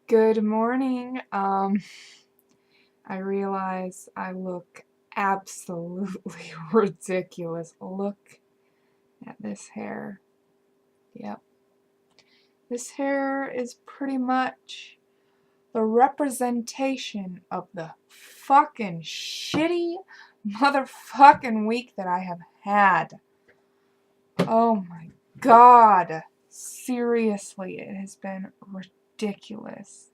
Good morning. I realize I look absolutely ridiculous. Look at this hair. Yep. This hair is pretty much the representation of the fucking shitty motherfucking week that I have had. Oh my god. Seriously, it has been ridiculous.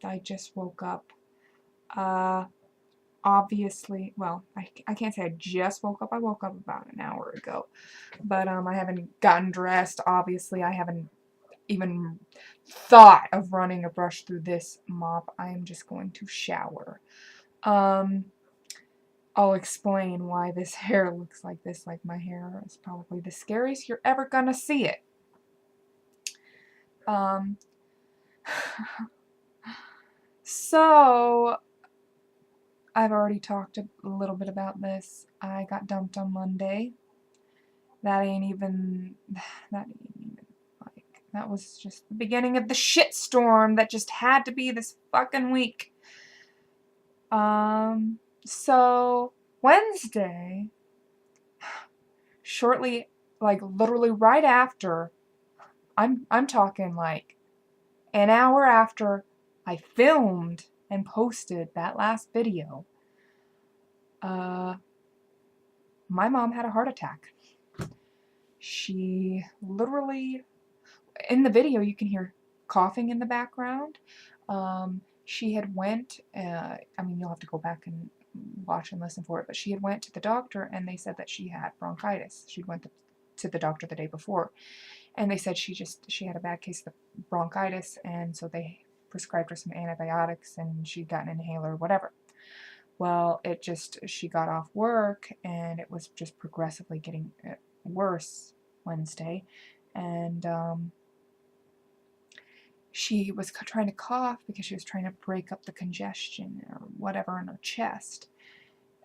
I just woke up. Obviously, well, I can't say I just woke up. I woke up about an hour ago. But I haven't gotten dressed. Obviously, I haven't even thought of running a brush through this mop. I am just going to shower. I'll explain why this hair looks like this. Like, my hair is probably the scariest you're ever gonna see it. So I've already talked a little bit about this. I got dumped on Monday. That ain't even like, that was just the beginning of the shitstorm that just had to be this fucking week. So Wednesday, shortly, like literally right after, I'm talking like an hour after I filmed and posted that last video, my mom had a heart attack. She literally, in the video you can hear coughing in the background. She had went, I mean, you'll have to go back and watch and listen for it, but she had went to the doctor and they said that she had bronchitis. She'd went to the doctor the day before and they said she had a bad case of bronchitis, and so they prescribed her some antibiotics and she got an inhaler or whatever. Well, she got off work and it was just progressively getting worse Wednesday, and she was trying to cough because she was trying to break up the congestion or whatever in her chest,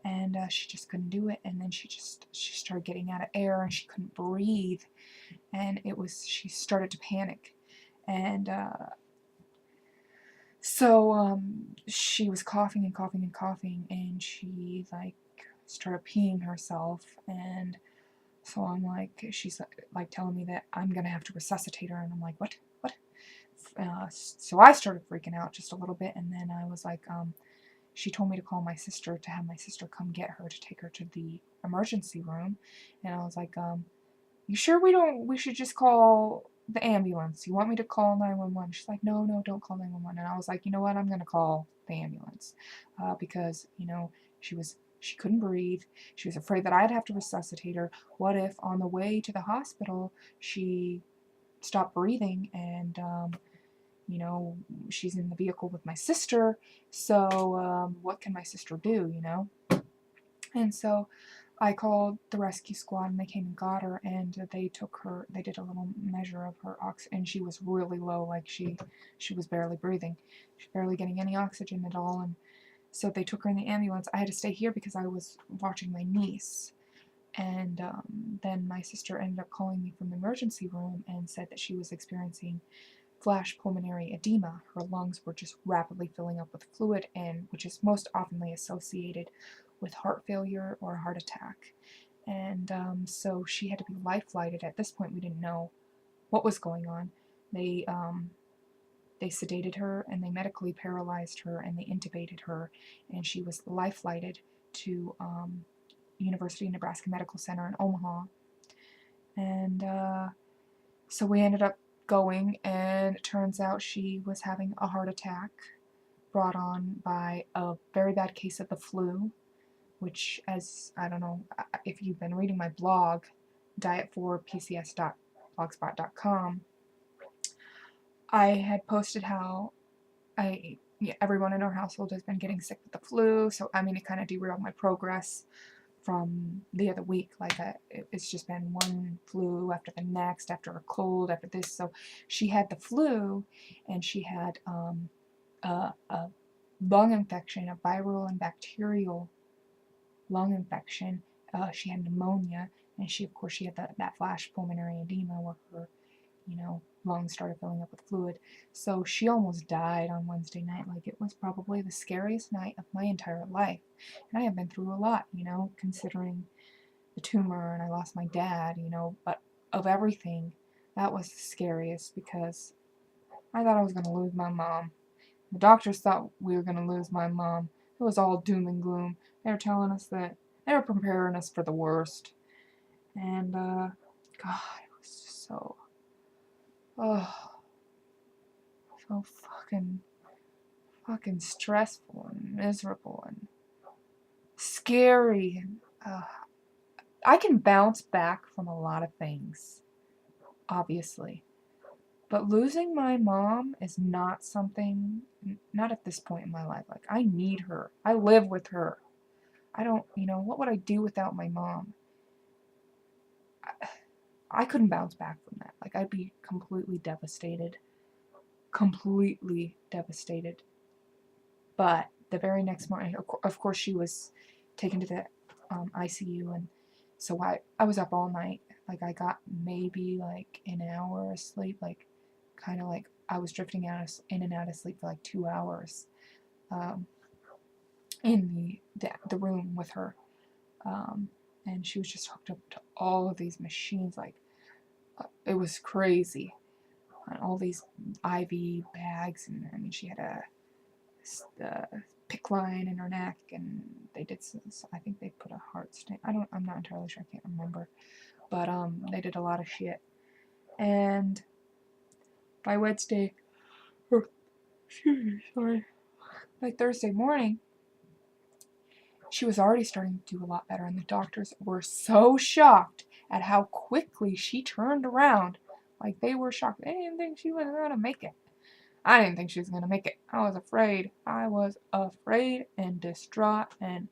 and she just couldn't do it. And then she started getting out of air and she couldn't breathe, and she started to panic, and so she was coughing and coughing and coughing, and she like started peeing herself. And so I'm like, she's like telling me that I'm gonna have to resuscitate her, and I'm like, what? So I started freaking out just a little bit, and then I was like, she told me to call my sister, to have my sister come get her, to take her to the emergency room. And I was like, you sure we should just call the ambulance? You want me to call 911? She's like, no, don't call 911. And I was like, you know what, I'm gonna call the ambulance, because, she couldn't breathe. She was afraid that I'd have to resuscitate her. What if on the way to the hospital she stopped breathing, and she's in the vehicle with my sister, so what can my sister do, And so I called the rescue squad, and they came and got her, and they did a little measure of her oxygen, and she was really low, like she was barely breathing. She was barely getting any oxygen at all, and so they took her in the ambulance. I had to stay here because I was watching my niece. And then my sister ended up calling me from the emergency room and said that she was experiencing flash pulmonary edema. Her lungs were just rapidly filling up with fluid, and which is most oftenly associated with heart failure or a heart attack. And so she had to be life flighted. At this point, we didn't know what was going on. They sedated her, and they medically paralyzed her, and they intubated her, and she was life flighted to University of Nebraska Medical Center in Omaha. And so we ended up going, and it turns out she was having a heart attack brought on by a very bad case of the flu, which, as I don't know if you've been reading my blog, diet4pcs.blogspot.com, I had posted how everyone in our household has been getting sick with the flu. So I mean, it kind of derailed my progress from the other week. Like, it's just been one flu after the next, after a cold, after this. So she had the flu, and she had a lung infection, a viral and bacterial lung infection. She had pneumonia, and of course she had that flash pulmonary edema, where her lungs started filling up with fluid. So she almost died on Wednesday night. Like, it was probably the scariest night of my entire life. And I have been through a lot, considering the tumor, and I lost my dad, but of everything, that was the scariest because I thought I was going to lose my mom. The doctors thought we were going to lose my mom. It was all doom and gloom. They were telling us that they were preparing us for the worst. And, God, it was just oh, so fucking stressful and miserable and scary. And, I can bounce back from a lot of things, obviously. But losing my mom is not something, not at this point in my life. Like, I need her. I live with her. I don't, what would I do without my mom? I couldn't bounce back from that. Like, I'd be completely devastated. Completely devastated. But the very next morning, of course, she was taken to the ICU, and so I was up all night. Like, I got maybe like an hour of sleep, like kind of like I was drifting in and out of sleep for like 2 hours in the room with her, and she was just hooked up to all of these machines. Like, it was crazy, and all these IV bags, and I mean, she had a PICC line in her neck, and they did some, I think they put a heart stent. I'm not entirely sure, I can't remember, but they did a lot of shit. And by Wednesday, or excuse me, sorry, by Thursday morning, she was already starting to do a lot better, and the doctors were so shocked at how quickly she turned around. Like, they were shocked. They didn't think she was gonna make it. I didn't think she was going to make it. I was afraid. I was afraid and distraught and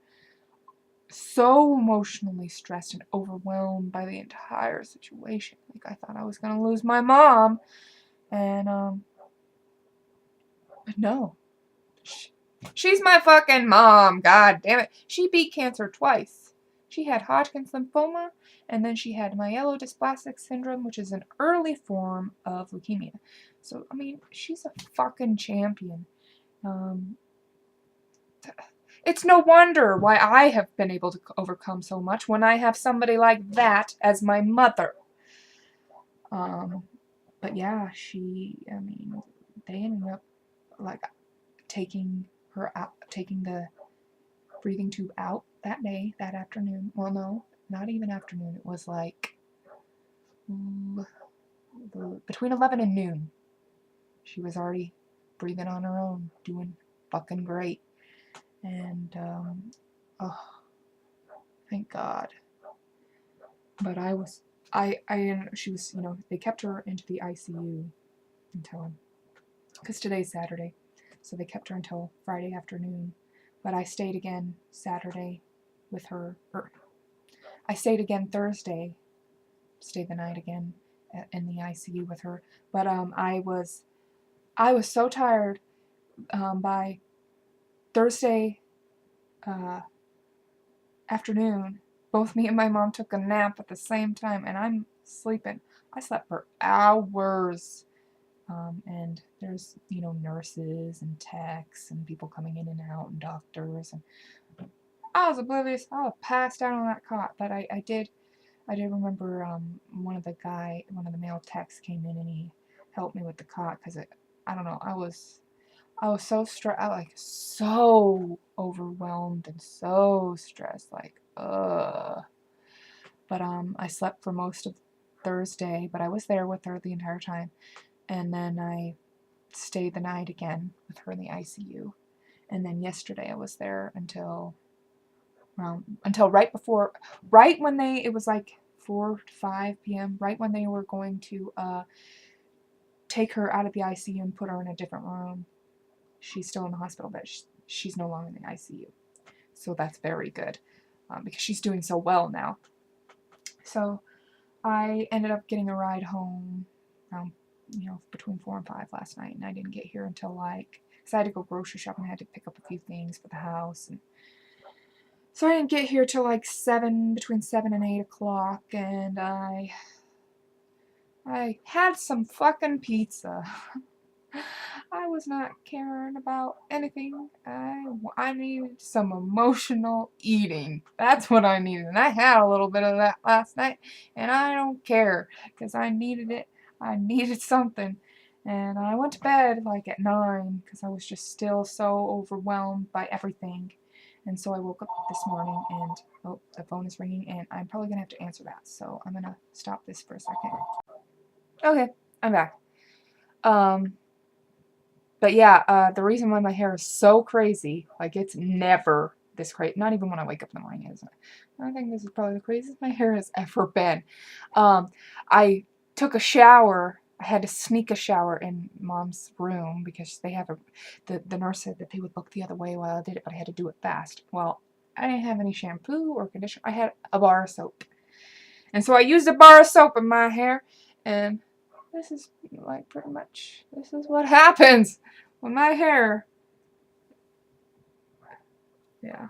so emotionally stressed and overwhelmed by the entire situation. Like, I thought I was going to lose my mom. And, but no. She's my fucking mom. God damn it. She beat cancer twice. She had Hodgkin's lymphoma, and then she had myelodysplastic syndrome, which is an early form of leukemia. So, I mean, she's a fucking champion. It's no wonder why I have been able to overcome so much when I have somebody like that as my mother. But yeah, they ended up like taking her out, taking the breathing tube out that day, that afternoon. Well, no, not even afternoon. It was like between 11 and noon. She was already breathing on her own, doing fucking great. And, oh, thank God. But she was, they kept her into the ICU until, because today's Saturday, so they kept her until Friday afternoon. But I stayed again Saturday with her, I stayed again Thursday, stayed the night again in the ICU with her. But I was so tired by Thursday afternoon. Both me and my mom took a nap at the same time, and I'm sleeping. I slept for hours. And there's, nurses and techs and people coming in and out and doctors. And I was oblivious. I was passed out on that cot. But I did remember one of the male techs came in and he helped me with the cot because I don't know, I was so stressed, like so overwhelmed and so stressed, like But I slept for most of Thursday, but I was there with her the entire time, and then I stayed the night again with her in the ICU, and then yesterday I was there until right when it was like 4 to 5 p.m., right when they were going to take her out of the ICU and put her in a different room. She's still in the hospital, but she's no longer in the ICU. So that's very good because she's doing so well now. So I ended up getting a ride home, between 4 and 5 last night, and I didn't get here until because I had to go grocery shopping. I had to pick up a few things for the house, and so I didn't get here till between 7 and 8 o'clock, and I I had some fucking pizza. I was not caring about anything. I needed some emotional eating. That's what I needed. And I had a little bit of that last night. And I don't care. Because I needed it. I needed something. And I went to bed like at 9. Because I was just still so overwhelmed by everything. And so I woke up this morning and, oh, the phone is ringing. And I'm probably going to have to answer that. So I'm going to stop this for a second. Okay, I'm back. But yeah, the reason why my hair is so crazy, like it's never this crazy, not even when I wake up in the morning, isn't it? I think this is probably the craziest my hair has ever been. I took a shower. I had to sneak a shower in Mom's room because they have the nurse said that they would look the other way while I did it, but I had to do it fast. Well, I didn't have any shampoo or conditioner. I had a bar of soap. And so I used a bar of soap in my hair, and this is like pretty much, this is what happens with my hair. Yeah.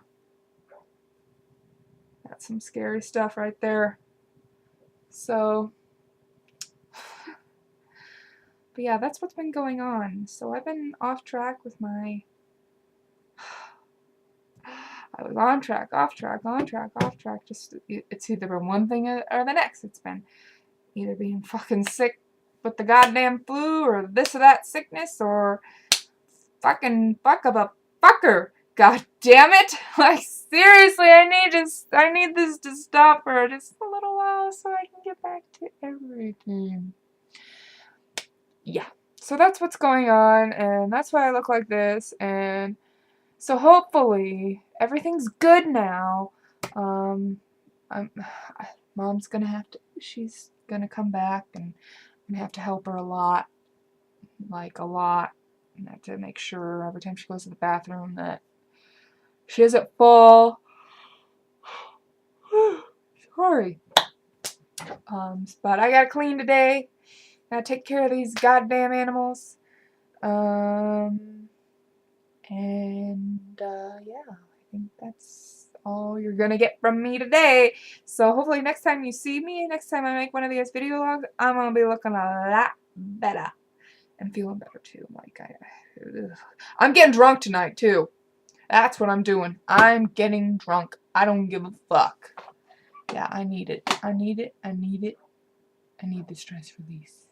That's some scary stuff right there. So, but yeah, that's what's been going on. So I've been off track with my, I was on track, off track, on track, off track. Just, it's either been one thing or the next. It's been either being fucking sick with the goddamn flu or this or that sickness or fucking fuck of a fucker. God damn it! Like seriously, I need this to stop for just a little while so I can get back to everything. Yeah. So that's what's going on, and that's why I look like this, and so hopefully everything's good now. I'm Mom's gonna have to, she's gonna come back, and I'm gonna have to help her a lot. Like a lot. I have to make sure every time she goes to the bathroom that she doesn't fall. Sorry. But I gotta clean today. Gotta take care of these goddamn animals. Yeah, I think that's all you're gonna get from me today. So hopefully next time you see me, next time I make one of these video logs, I'm gonna be looking a lot better. And feeling better too. Like I'm getting drunk tonight too. That's what I'm doing. I'm getting drunk. I don't give a fuck. Yeah, I need it. I need it. I need it. I need the stress release.